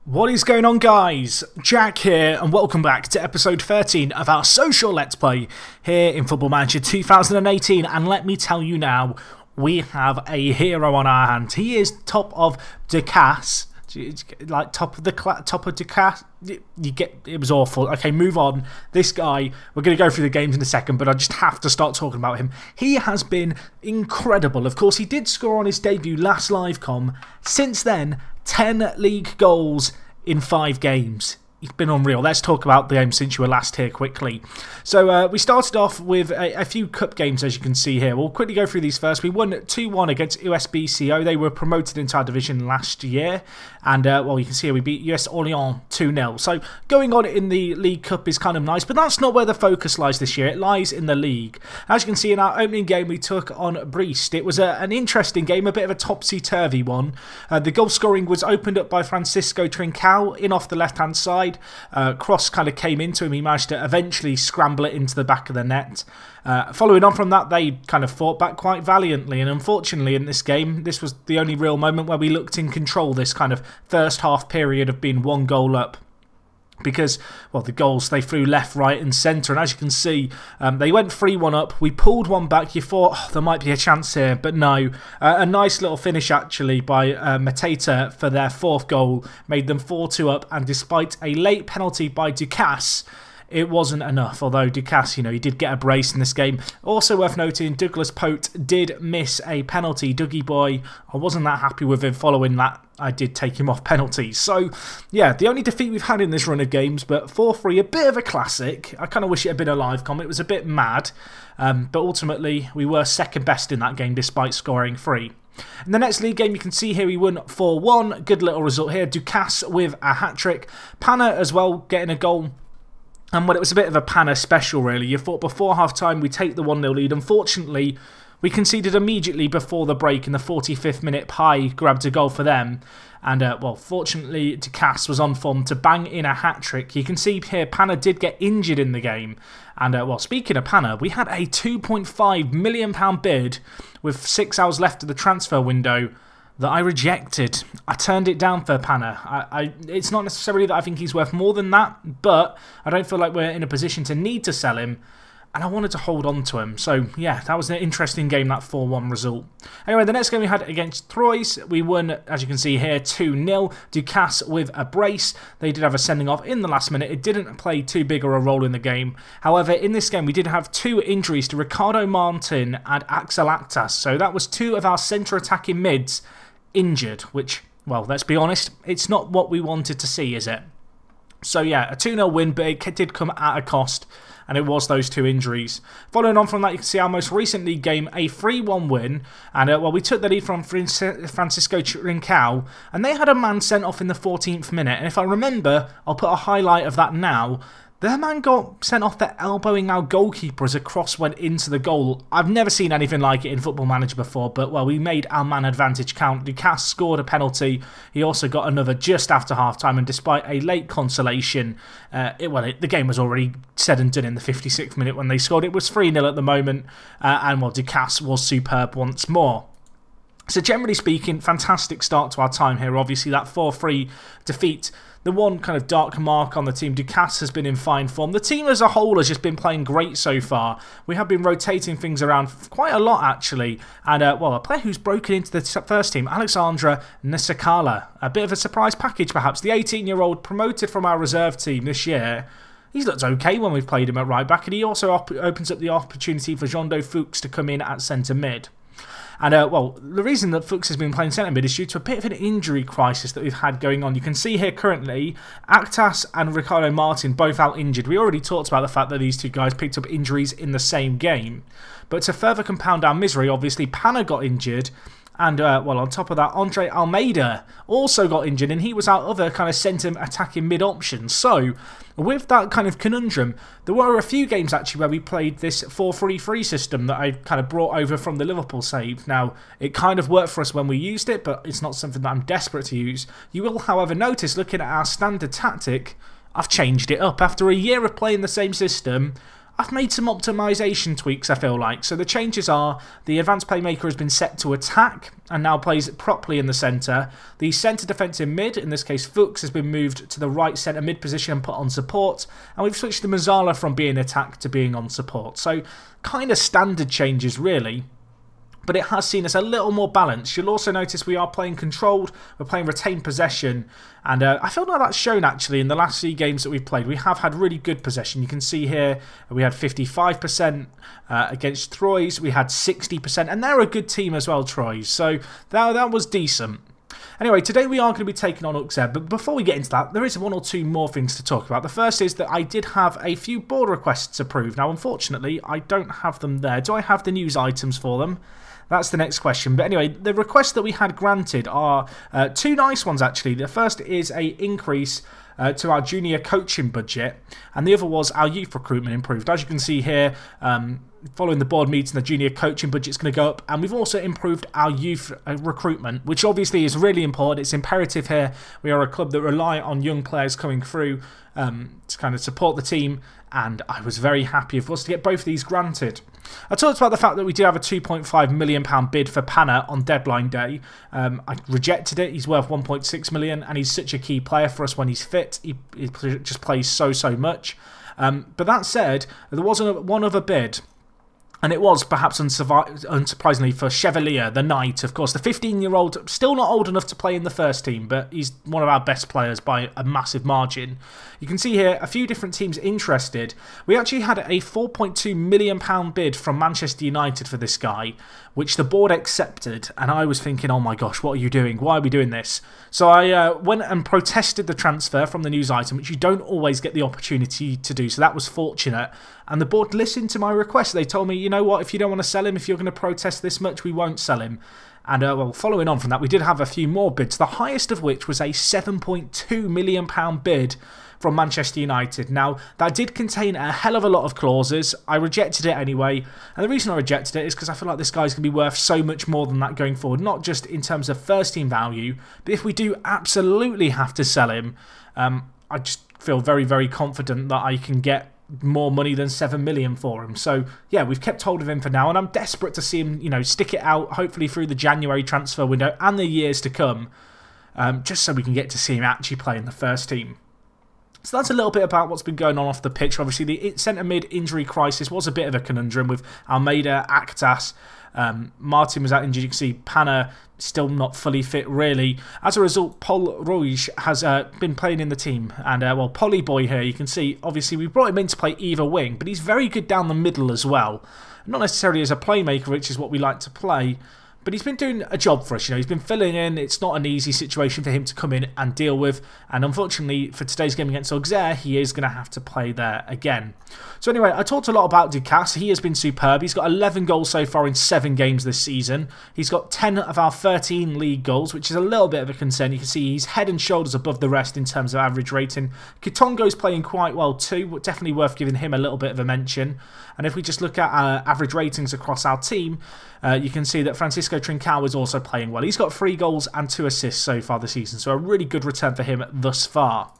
What is going on, guys? Jack here, and welcome back to episode 13 of our social Let's Play here in Football Manager 2018. And let me tell you now, we have a hero on our hands. He is top of Du-Classe, like top of Du-Classe. You get it was awful. Okay, move on. This guy, we're going to go through the games in a second, but I just have to start talking about him. He has been incredible. Of course, he did score on his debut last livecom. Since then, 10 league goals in 5 games. He's been unreal. Let's talk about the game since you were last here quickly. So we started off with a few cup games, as you can see here. We'll quickly go through these first. We won 2-1 against FC Sochaux. They were promoted into our division last year. And, well, you can see here we beat US Orléans 2-0. So going on in the League Cup is kind of nice, but that's not where the focus lies this year. It lies in the league. As you can see in our opening game, we took on Brest. It was an interesting game, a bit of a topsy-turvy one. The goal scoring was opened up by Francisco Trincao in off the left-hand side. Cross kind of came into him. He managed to eventually scramble it into the back of the net. Following on from that, they kind of fought back quite valiantly, and unfortunately in this game, this was the only real moment where we looked in control, this kind of first half period of being 1 goal up. Because, well, the goals, they flew left, right and centre. And as you can see, they went 3-1 up. We pulled one back. You thought, oh, there might be a chance here. But no. A nice little finish, actually, by Mateta for their 4th goal. Made them 4-2 up. And despite a late penalty by Du-Classe, it wasn't enough, although Du-Classe, you know, he did get a brace in this game. Also worth noting, Douglas Pote did miss a penalty. Dougie boy, I wasn't that happy with him following that. I did take him off penalties. So, yeah, the only defeat we've had in this run of games, but 4-3, a bit of a classic. I kind of wish it had been a live com. It was a bit mad, but ultimately we were second best in that game despite scoring 3. In the next league game, you can see here we won 4-1. Good little result here. Du-Classe with a hat-trick. Panna as well getting a goal. And well, it was a bit of a Panna special, really. You thought before half-time we'd take the 1-0 lead. Unfortunately, we conceded immediately before the break in the 45th minute. Pai grabbed a goal for them. And, well, fortunately, Du-Classe was on form to bang in a hat-trick. You can see here Panna did get injured in the game. And, well, speaking of Panna, we had a £2.5 million bid with 6 hours left of the transfer window that I rejected. I turned it down for Panna. It's not necessarily that I think he's worth more than that, but I don't feel like we're in a position to need to sell him, and I wanted to hold on to him. So, yeah, that was an interesting game, that 4-1 result. Anyway, the next game we had against Troyes, we won, as you can see here, 2-0. Du-Classe with a brace. They did have a sending off in the last minute. It didn't play too big of a role in the game. However, in this game, we did have 2 injuries to Ricardo Martin and Axel Actas. So that was 2 of our centre attacking mids injured, which, well, let's be honest, it's not what we wanted to see, is it? So yeah, a 2-0 win, but it did come at a cost, and it was those 2 injuries. Following on from that, you can see our most recent league game, a 3-1 win, and well, we took the lead from Francisco Trincao, and they had a man sent off in the 14th minute, and if I remember, I'll put a highlight of that now. Their man got sent off there elbowing our goalkeeper as a cross went into the goal. I've never seen anything like it in Football Manager before, but, well, we made our man advantage count. Du-Classe scored a penalty. He also got another just after half-time, and despite a late consolation, the game was already said and done in the 56th minute when they scored. It was 3-0 at the moment, and, well, Du-Classe was superb once more. So generally speaking, fantastic start to our time here. Obviously, that 4-3 defeat, the one kind of dark mark on the team, Du-Classe has been in fine form. The team as a whole has just been playing great so far. We have been rotating things around quite a lot, actually. And, well, a player who's broken into the first team, Alexandra Nisakala. A bit of a surprise package, perhaps. The 18-year-old promoted from our reserve team this year. He's looked okay when we've played him at right back. And he also opens up the opportunity for Jondo Fuchs to come in at centre mid. And, well, the reason that Fuchs has been playing centre mid is due to a bit of an injury crisis that we've had going on. You can see here currently, Actas and Ricardo Martin both out injured. We already talked about the fact that these 2 guys picked up injuries in the same game. But to further compound our misery, obviously, Panna got injured. And, well, on top of that, Andre Almeida also got injured, and he was our other kind of centre attacking mid option. So, with that kind of conundrum, there were a few games actually where we played this 4-3-3 system that I kind of brought over from the Liverpool save. Now, it kind of worked for us when we used it, but it's not something that I'm desperate to use. You will, however, notice, looking at our standard tactic, I've changed it up. After a year of playing the same system, I've made some optimization tweaks, I feel like. So the changes are the advanced playmaker has been set to attack and now plays properly in the centre. The centre defensive mid, in this case Fuchs, has been moved to the right centre mid position and put on support. And we've switched the Mazzala from being attack to being on support. So kind of standard changes really. But it has seen us a little more balanced. You'll also notice we are playing controlled, we're playing retained possession, and I feel like that's shown actually in the last 3 games that we've played. We have had really good possession. You can see here we had 55% against Troyes, we had 60%, and they're a good team as well, Troyes, so that was decent. Anyway, today we are going to be taking on Auxerre, but before we get into that, there is 1 or 2 more things to talk about. The first is that I did have a few board requests approved. Now, unfortunately, I don't have them there. Do I have the news items for them? That's the next question. But anyway, the requests that we had granted are 2 nice ones, actually. The first is a increase to our junior coaching budget, and the other was our youth recruitment improved. As you can see here, following the board meeting, the junior coaching budget is going to go up, and we've also improved our youth recruitment, which obviously is really important. It's imperative here. We are a club that rely on young players coming through to kind of support the team, and I was very happy, of course, to get both of these granted. I talked about the fact that we did have a £2.5 million bid for Panna on deadline day. I rejected it. He's worth £1.6 million, and he's such a key player for us when he's fit. He just plays so much. But that said, there was one other bid, and it was, perhaps unsurprisingly, for Chevalier, the Knight. Of course, the 15-year-old, still not old enough to play in the first team, but he's one of our best players by a massive margin. You can see here a few different teams interested. We actually had a £4.2 million bid from Manchester United for this guy, which the board accepted, and I was thinking, oh my gosh, what are you doing? Why are we doing this? So I went and protested the transfer from the news item, which you don't always get the opportunity to do, so that was fortunate. And the board listened to my request. They told me, you know what, if you don't want to sell him, if you're going to protest this much, we won't sell him. And well, following on from that, we did have a few more bids, the highest of which was a £7.2 million bid from Manchester United. Now, that did contain a hell of a lot of clauses. I rejected it anyway, and the reason I rejected it is because I feel like this guy's going to be worth so much more than that going forward, not just in terms of first team value, but if we do absolutely have to sell him, I just feel very confident that I can get more money than 7 million for him. So yeah, we've kept hold of him for now, and I'm desperate to see him, you know, stick it out, hopefully through the January transfer window and the years to come, just so we can get to see him actually play in the first team. So that's a little bit about what's been going on off the pitch. Obviously, the centre mid injury crisis was a bit of a conundrum with Almeida, Actas. Martin was out injured. You can see Panna still not fully fit, really. As a result, Paul Ruiz has been playing in the team. And, well, Polly Boy here, you can see, obviously, we brought him in to play either wing, but he's very good down the middle as well. Not necessarily as a playmaker, which is what we like to play, but he's been doing a job for us, you know, he's been filling in. It's not an easy situation for him to come in and deal with, and unfortunately for today's game against Auxerre, he is going to have to play there again. So anyway, I talked a lot about Du-Classe. He has been superb. He's got 11 goals so far in 7 games this season. He's got 10 of our 13 league goals, which is a little bit of a concern. You can see he's head and shoulders above the rest in terms of average rating. Kitongo's playing quite well too, definitely worth giving him a little bit of a mention. And if we just look at our average ratings across our team, you can see that Francisco Trincao is also playing well. He's got 3 goals and 2 assists so far this season, so a really good return for him thus far.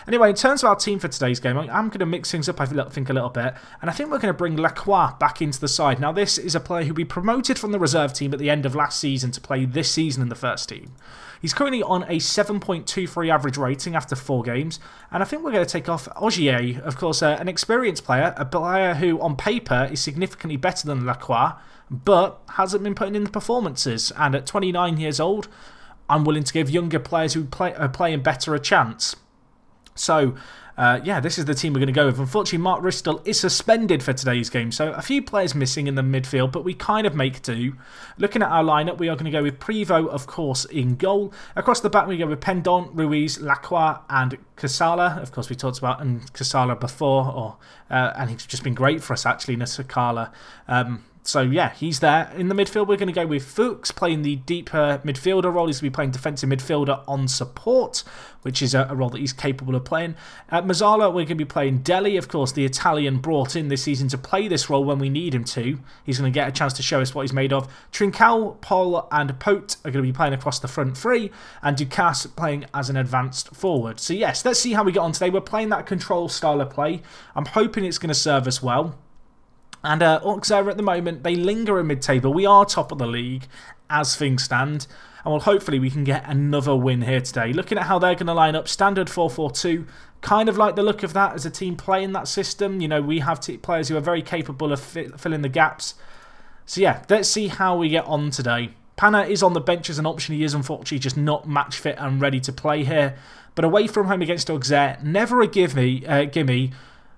Anyway, in terms of our team for today's game, I'm going to mix things up, I think, a little bit, and I think we're going to bring Lacroix back into the side. Now, this is a player who we promoted from the reserve team at the end of last season to play this season in the first team. He's currently on a 7.23 average rating after 4 games, and I think we're going to take off Ogier, of course, an experienced player, a player who on paper is significantly better than Lacroix, but hasn't been putting in the performances, and at 29 years old, I'm willing to give younger players who are playing better a chance. So, yeah, this is the team we're going to go with. Unfortunately, Mark Ristel is suspended for today's game, so a few players missing in the midfield, but we kind of make do. Looking at our lineup, we are going to go with Privo, of course, in goal. Across the back, we go with Pendant, Ruiz, Lacroix, and Casala. Of course, we talked about Casala before, and he's just been great for us, actually, Nasakala. So yeah, he's there. In the midfield, we're going to go with Fuchs playing the deeper midfielder role. He's going to be playing defensive midfielder on support, which is a role that he's capable of playing. At Mazzala, we're going to be playing Deli, of course, the Italian brought in this season to play this role when we need him to. He's going to get a chance to show us what he's made of. Trincao, Paul, and Pote are going to be playing across the front 3, and Du-Classe playing as an advanced forward. So yes, let's see how we get on today. We're playing that control style of play. I'm hoping it's going to serve us well. And Auxerre at the moment, they linger in mid-table. We are top of the league as things stand. And well, hopefully we can get another win here today. Looking at how they're going to line up, standard 4-4-2. Kind of like the look of that as a team playing that system. You know, we have players who are very capable of filling the gaps. So yeah, let's see how we get on today. Pana is on the bench as an option. He is unfortunately just not match fit and ready to play here. But away from home against Auxerre, never a gimme.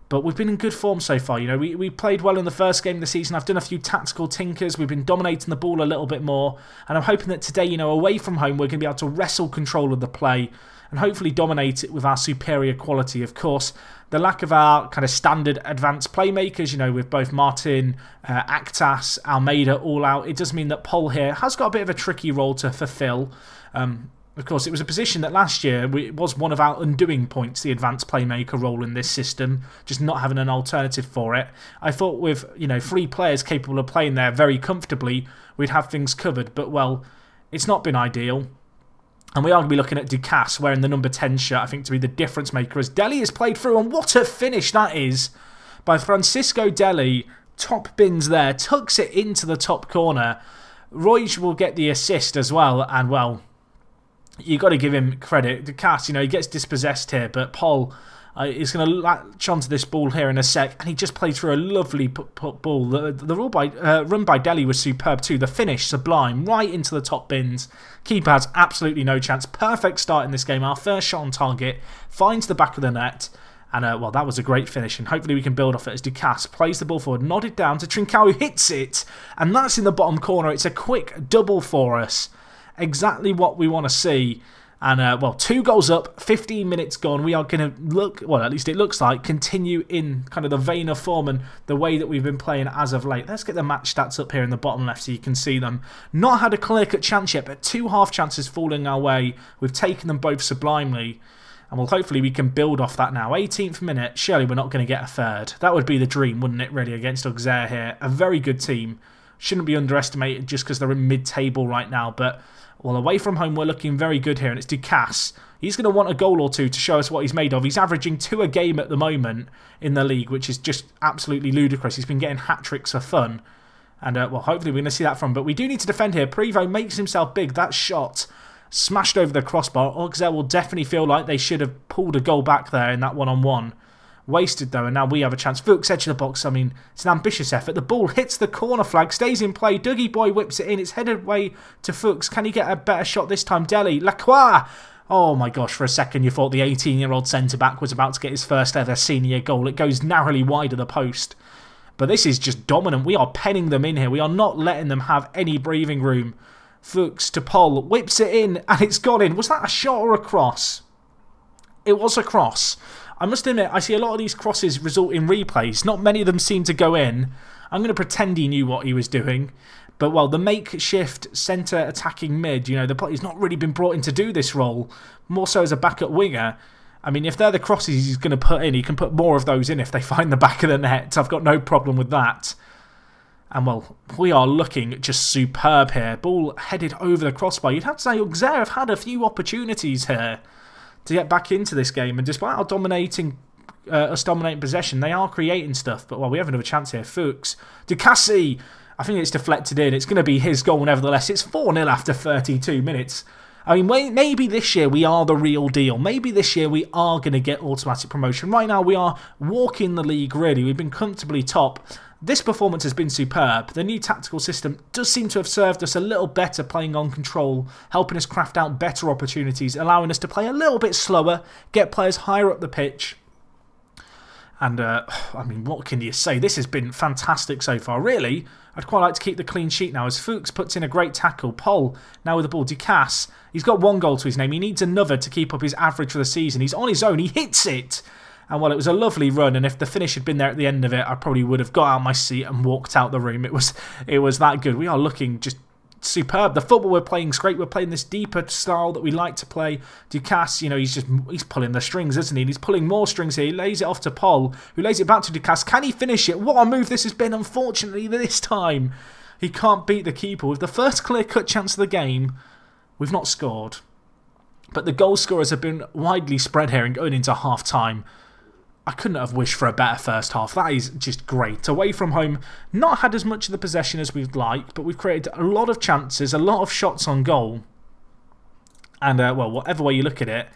But we've been in good form so far. You know, we played well in the first game of the season. I've done a few tactical tinkers. We've been dominating the ball a little bit more. And I'm hoping that today, you know, away from home, we're going to be able to wrestle control of the play and hopefully dominate it with our superior quality. Of course, the lack of our kind of standard advanced playmakers, you know, with both Martin, Actas, Almeida all out, it does mean that Pol here has got a bit of a tricky role to fulfill. Of course, it was a position that last year was one of our undoing points, the advanced playmaker role in this system, just not having an alternative for it. I thought with, you know, 3 players capable of playing there very comfortably, we'd have things covered. But, well, it's not been ideal. And we are going to be looking at Du-Classe wearing the number 10 shirt, I think, to be the difference maker as Deli has played through. And what a finish that is by Francisco Deli. Top bins there, tucks it into the top corner. Roig will get the assist as well. And, well, you got to give him credit. Du-Classe, you know, he gets dispossessed here, but Pol is going to latch onto this ball here in a sec, and he just played through a lovely ball. The run by Deli was superb too. The finish, sublime, right into the top bins. Keeper has absolutely no chance. Perfect start in this game. Our first shot on target, finds the back of the net, and well, that was a great finish, and hopefully we can build off it as Du-Classe plays the ball forward, nodded down to Trincao, who hits it, and that's in the bottom corner. It's a quick double for us. Exactly what we want to see. And, well, 2 goals up, 15 minutes gone. We are going to look, well, at least it looks like, continue in kind of the vein of form and the way that we've been playing as of late. Let's get the match stats up here in the bottom left so you can see them. Not had a clear-cut chance yet, but 2 half chances falling our way. We've taken them both sublimely. And, well, hopefully we can build off that now. 18th minute, surely we're not going to get a third. That would be the dream, wouldn't it, really, against Auxerre here. A very good team. Shouldn't be underestimated just because they're in mid-table right now, but... well, away from home, we're looking very good here, and it's Du-Classe. He's going to want a goal or 2 to show us what he's made of. He's averaging 2 a game at the moment in the league, which is just absolutely ludicrous. He's been getting hat-tricks for fun. And, well, hopefully we're going to see that from him. But we do need to defend here. Privo makes himself big. That shot smashed over the crossbar. Auxerre will definitely feel like they should have pulled a goal back there in that one-on-one. Wasted though, and now we have a chance. Fuchs edge of the box. I mean, it's an ambitious effort. The ball hits the corner flag, stays in play. Dougie Boy whips it in. It's headed way to Fuchs. Can he get a better shot this time? Deli. Lacroix. Oh my gosh, for a second you thought the 18-year-old centre-back was about to get his first ever senior goal. It goes narrowly wide of the post. But this is just dominant. We are penning them in here. We are not letting them have any breathing room. Fuchs to Pol. Whips it in, and it's gone in. Was that a shot or a cross? It was a cross. I must admit, I see a lot of these crosses result in replays. Not many of them seem to go in. I'm going to pretend he knew what he was doing. But, well, the makeshift centre attacking mid, you know, he's not really been brought in to do this role. More so as a backup winger. I mean, if they're the crosses he's going to put in, he can put more of those in if they find the back of the net. I've got no problem with that. And, well, we are looking just superb here. Ball headed over the crossbar. You'd have to say Auxerre have had a few opportunities here to get back into this game, and despite our dominating possession, they are creating stuff. But, well, we have another chance here. Fuchs. Du-Classe. I think it's deflected in. It's going to be his goal nevertheless. It's 4-0 after 32 minutes. I mean, maybe this year we are the real deal. Maybe this year we are going to get automatic promotion. Right now we are walking the league, really. We've been comfortably top. This performance has been superb. The new tactical system does seem to have served us a little better playing on control, helping us craft out better opportunities, allowing us to play a little bit slower, get players higher up the pitch. And, I mean, what can you say? This has been fantastic so far. Really, I'd quite like to keep the clean sheet now as Fuchs puts in a great tackle. Pol, now with the ball. Du-Classe, he's got 1 goal to his name. He needs another to keep up his average for the season. He's on his own. He hits it. And, well, it was a lovely run, and if the finish had been there at the end of it, I probably would have got out of my seat and walked out the room. It was that good. We are looking just superb. The football we're playing is great. We're playing this deeper style that we like to play. Du-Classe, you know, he's pulling the strings, isn't he? And he's pulling more strings here. He lays it off to Pol, who lays it back to Du-Classe. Can he finish it? What a move this has been. Unfortunately, this time, he can't beat the keeper. With the first clear-cut chance of the game, we've not scored. But the goal scorers have been widely spread here and going into half-time. I couldn't have wished for a better first half. That is just great. Away from home, not had as much of the possession as we'd like, but we've created a lot of chances, a lot of shots on goal. And, well, whatever way you look at it,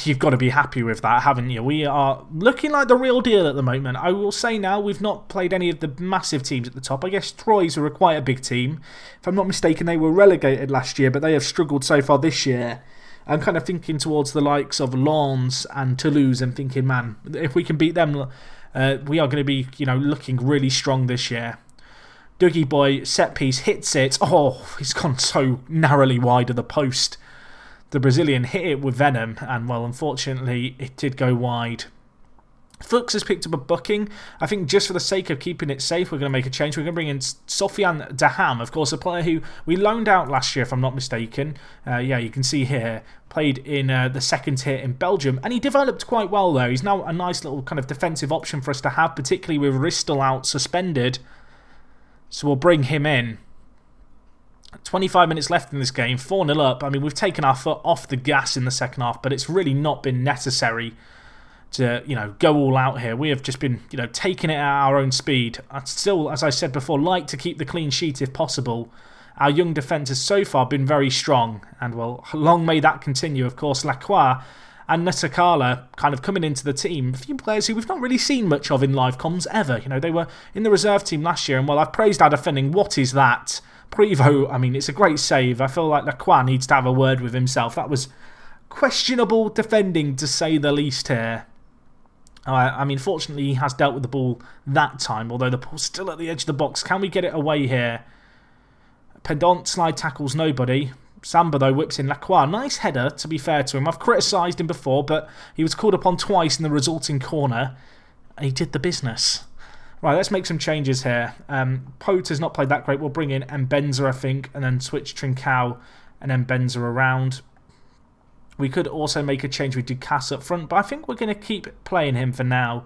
you've got to be happy with that, haven't you? We are looking like the real deal at the moment. I will say now, we've not played any of the massive teams at the top. I guess Troyes were quite a big team. If I'm not mistaken, they were relegated last year, but they have struggled so far this year. I'm kind of thinking towards the likes of Lens and Toulouse and thinking, man, if we can beat them, we are going to be, you know, looking really strong this year. Dougie boy, set piece, hits it. Oh, he's gone so narrowly wide of the post. The Brazilian hit it with venom, and, well, unfortunately, it did go wide. Fuchs has picked up a booking. I think just for the sake of keeping it safe, we're going to make a change. We're going to bring in Sofiane Daham, of course, a player who we loaned out last year, if I'm not mistaken. Yeah, you can see here, played in the second tier in Belgium, and he developed quite well there. He's now a nice little kind of defensive option for us to have, particularly with Ristel out suspended. So we'll bring him in. 25 minutes left in this game, 4-0 up. I mean, we've taken our foot off the gas in the second half, but it's really not been necessary to, you know, go all out here. We have just been, you know, taking it at our own speed. I'd still, as I said before, like to keep the clean sheet if possible. Our young defence has so far been very strong, and, well, long may that continue. Of course, Lacroix and Natakala kind of coming into the team. A few players who we've not really seen much of in live comms ever. You know, they were in the reserve team last year, and, well, I've praised our defending. What is that? Prevost, I mean, it's a great save. I feel like Lacroix needs to have a word with himself. That was questionable defending, to say the least here. I mean, fortunately, he has dealt with the ball that time, although the ball's still at the edge of the box. Can we get it away here? Pendant slide tackles nobody. Samba, though, whips in Lacroix. Nice header, to be fair to him. I've criticised him before, but he was called upon twice in the resulting corner, and he did the business. Right, let's make some changes here. Pote has not played that great. We'll bring in Mbenza, I think, and then switch Trincao and Mbenza around. We could also make a change with Du-Classe up front, but I think we're going to keep playing him for now.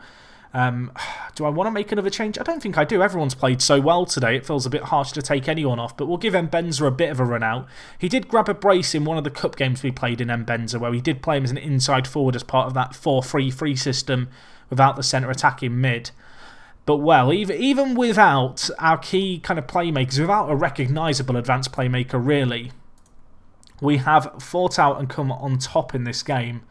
Do I want to make another change? I don't think I do. Everyone's played so well today, it feels a bit harsh to take anyone off, but we'll give Mbenza a bit of a run out. He did grab a brace in one of the cup games we played in Mbenza, where we did play him as an inside forward as part of that 4-3-3 system without the centre attacking mid. But, well, even without our key kind of playmakers, without a recognisable advanced playmaker, really, we have fought out and come on top in this game.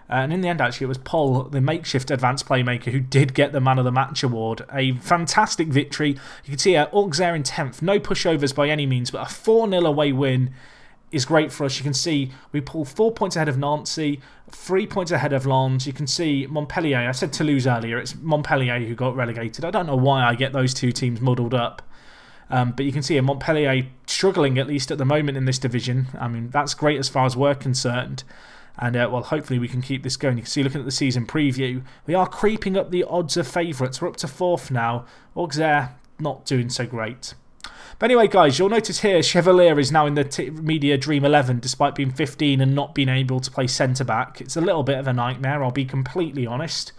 And in the end, actually, it was Paul, the makeshift advanced playmaker, who did get the Man of the Match award. A fantastic victory. You can see Auxerre in 10th. No pushovers by any means, but a 4-0 away win is great for us. You can see we pull 4 points ahead of Nancy, 3 points ahead of Lens. You can see Montpellier. I said Toulouse earlier. It's Montpellier who got relegated. I don't know why I get those two teams muddled up. But you can see Montpellier struggling, at least at the moment, in this division. I mean, that's great as far as we're concerned. And, well, hopefully we can keep this going. You can see, looking at the season preview, we are creeping up the odds of favourites. We're up to 4th now. Auxerre not doing so great. But anyway, guys, you'll notice here Chevalier is now in the Media Dream 11, despite being 15 and not being able to play centre-back. It's a little bit of a nightmare, I'll be completely honest.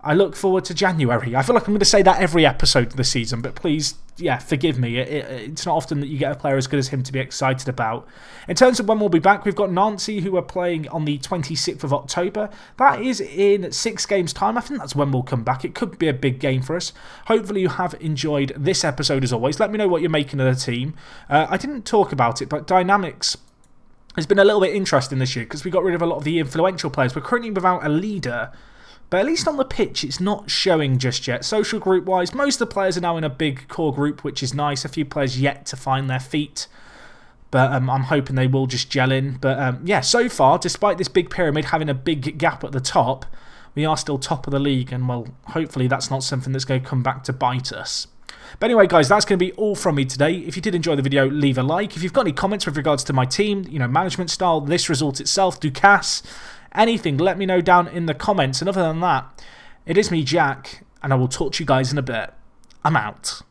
I look forward to January. I feel like I'm going to say that every episode of the season, but please, yeah, forgive me. It's not often that you get a player as good as him to be excited about. In terms of when we'll be back, we've got Nancy, who are playing on the 26th of October. That is in 6 games' time. I think that's when we'll come back. It could be a big game for us. Hopefully you have enjoyed this episode as always. Let me know what you're making of the team. I didn't talk about it, but Dynamics has been a little bit interesting this year because we got rid of a lot of the influential players. We're currently without a leader. But at least on the pitch, it's not showing just yet. Social group-wise, most of the players are now in a big core group, which is nice. A few players yet to find their feet. But I'm hoping they will just gel in. But yeah, so far, despite this big pyramid having a big gap at the top, we are still top of the league. And, well, hopefully that's not something that's going to come back to bite us. But anyway, guys, that's going to be all from me today. If you did enjoy the video, leave a like. If you've got any comments with regards to my team, you know, management style, this result itself, Du-Classe, anything, let me know down in the comments. And other than that, it is me, Jack, and I will talk to you guys in a bit. I'm out.